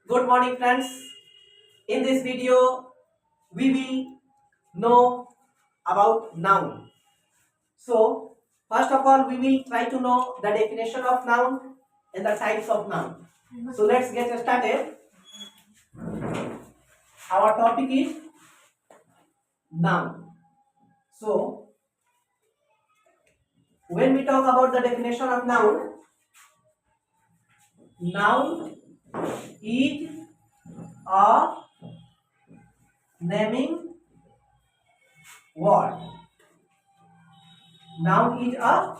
Good morning, friends. In this video, we will know about noun. So, first of all, we will try to know the definition of noun and the types of noun. So, let's get started. Our topic is noun. So, when we talk about the definition of noun, noun is a naming word. Noun is a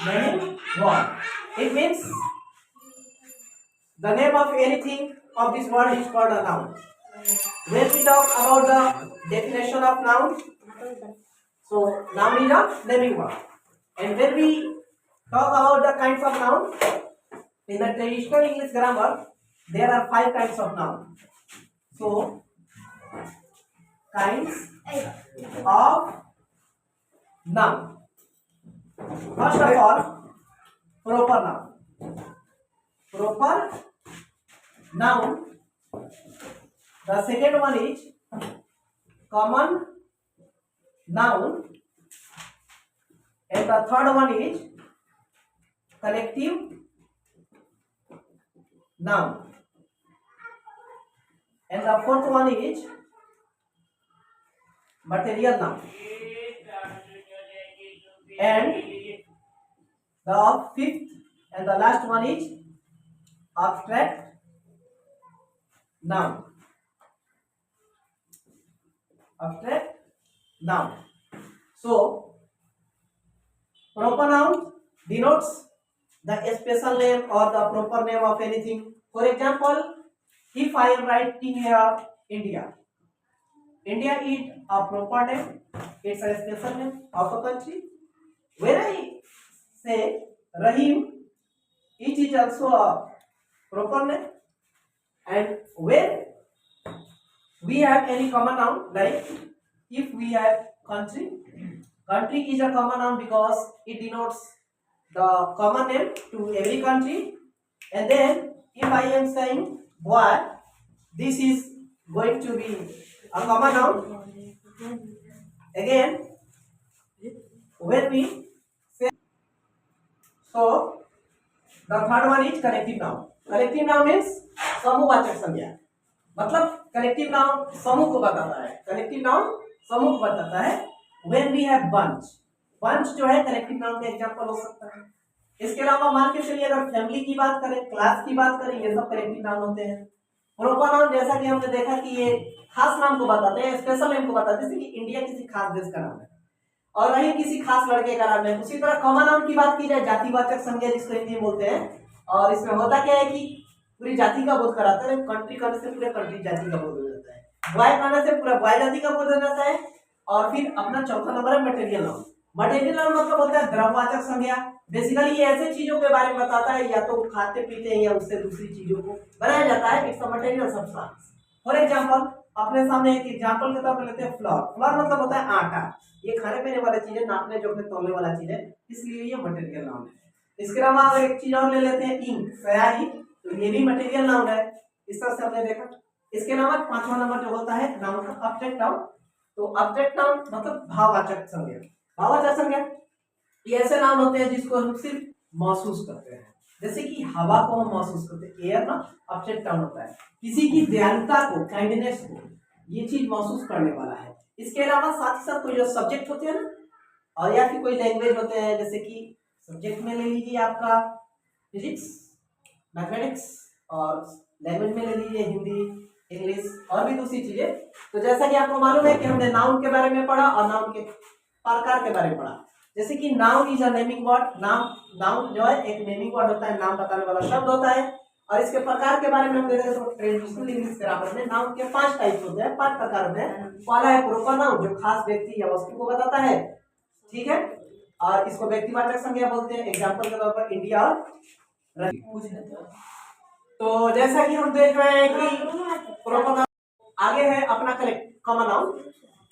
naming word. It means the name of anything of this word is called a noun. When we talk about the definition of noun, so noun is a naming word. And when we talk about the kinds of noun, in the traditional English grammar, there are 5 kinds of noun. So, kinds of noun. First of all, proper noun. Proper noun. The second one is common noun, and the third one is collective noun, and the fourth one is material noun, and the fifth and the last one is abstract noun. Abstract noun. So, proper noun denotes the special name or the proper name of anything. For example, if I am writing here India, India is a proper name. It's a special name of a country. When I say Rahim, it is also a proper name. And when we have any common noun, like if we have country, country is a common noun because it denotes the common name to every country. And then if I am saying boy, this is going to be a common noun. Again, when we say, so the third one is collective noun. Collective noun means समूहवाचक संज्ञा. मतलब collective noun समूह को बताता है. Collective noun समूह को बताता है. When we have bunch, bunch जो है कलेक्टिव नाउन का एग्जांपल हो सकता है. इसके अलावा मान के चलिए अगर फैमिली की बात करें, क्लास की बात करें, ये सब कलेक्टिव नाउन होते हैं. प्रोपर नाउन जैसा कि हमने देखा कि ये खास नाम को बताते हैं, स्पेशल नेम को बताते हैं, जैसे कि इंडिया किसी खास देश का नाम है और रही किसी खास लड़के का नाम है. उसी तरह कॉमन नाउन की बात की जाए, जातिवाचक संज्ञा जिसको हिंदी में बोलते हैं, और इसमें होता क्या है कि पूरी जाति का बोध कराते हैं. कंट्री करने से पूरे कंट्री जाति का बोध हो जाता है. बॉय करने से पूरा बॉय जाति का बोध हो जाता है. और फिर अपना चौथा नंबर है मटेरियल नाउन. मटेरियल नाउन मतलब होता है द्रव्यवाचक संज्ञा. बेसिकली ये ऐसे चीजों के बारे में बताता है, या तो खाते पीते हैं या उससे दूसरी चीजों को बनाया जाता है. It's a material substance. For example, अपने सामने एक एग्जांपल के तौर पर लेते हैं फ्लोर. फ्लोर मतलब होता है आटा. ये खाने पीने वाली चीज है, नापने जोखने तोलने वाला चीज है, इसलिए ये मटेरियल नाउन है. इसके अलावा अगर एक चीज और ले लेते हैं, इंक, स्याही, तो ये भी मटेरियल नाउन है. इस तरह से हमने देखा. इसके अलावा पांचवा नंबर जो होता है नाउन का, ऑब्जेक्ट नाउन. तो ऑब्जेक्ट नाउन मतलब भाववाचक संज्ञा. भाववाचक संज्ञा ये ऐसे नाउन होते हैं जिसको हम सिर्फ महसूस करते हैं. जैसे कि हवा को हम महसूस करते हैं, एयर ना ऑब्जेक्ट नाउन होता है. किसी की दयालुता को, काइंडनेस को, ये चीज महसूस करने वाला है. इसके अलावा साथ ही साथ कोई जो सब्जेक्ट होते हैं ना, और या फिर कोई लैंग्वेज होते हैं, जैसे कि सब्जेक्ट में ले लीजिए आपका फिजिक्स, मैथमेटिक्स, और लैंग्वेज में ले लीजिए हिंदी, इंग्लिश और भी दूसरी चीजें. तो जैसा कि आपको मालूम है कि हमने नाउन के बारे में पढ़ा और नाउन के प्रकार के बारे में पढ़ा. जैसे कि noun is a naming word. Noun जो है एक नेमिंग वर्ड होता है, नाम बताने वाला शब्द होता है. और इसके प्रकार के बारे में हम देखें तो ट्रेडिशनल इंग्लिश ग्रामर में नाउन के 5 टाइप्स होते हैं, 5 प्रकार होते हैं. पहला है प्रोपर नाउन, जो खास व्यक्ति या वस्तु को बताता है. ठीक है. और इसको व्यक्तिवाचक संज्ञा बोलते हैं. एग्जांपल के तौर पर इंडिया और. तो जैसा कि हम देख रहे हैं कि प्रोपर नाउन आगे है अपना कॉमन नाउन.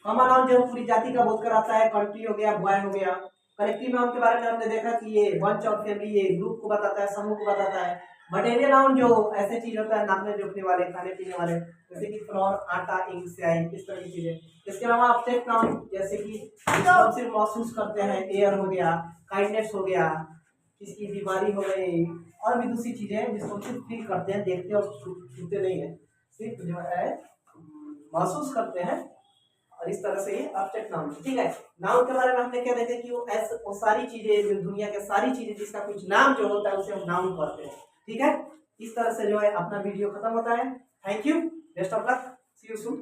कॉमन नाउन जो पूरी जाति का बोध कराता है. कंट्री हो गया, बॉय हो गया. कलेक्टिव नाउन के बारे में हमने देखा कि ये बंच और फैमिली, ये ग्रुप को बताता है, समूह को बताता है. मटेरियल नाउन जो ऐसे चीज होता है नापने जोखने वाले, खाने पीने वाले, जैसे कि फ्लोर, आटा, इंक, स्याही, इस तरह की चीजें। इसके अलावा ऑब्जेक्ट नाउन जैसे कि जिसको हम सिर्फ महसूस करते हैं, एयर हो गया, काइंडनेस हो गया, किसी की बीमारी हो गई, और भी दूसरी चीजें हैं जिसको हम सिर्फ फील करते हैं, देखते और छूते नहीं है, सिर्फ जो है महसूस करते हैं। और इस तरह से ये ऑब्जेक्ट नाउन, ठीक है। नाउन के बारे में हमने क्या देखा कि वो सारी चीजें जो दुनिया के सारी चीजें जिसका कुछ नाम जो होता है उसे हम नाउन कहते हैं, ठीक है। इस तरह से जो है अपना वीडियो खत्म होता है। Thank you, best of luck, see you soon.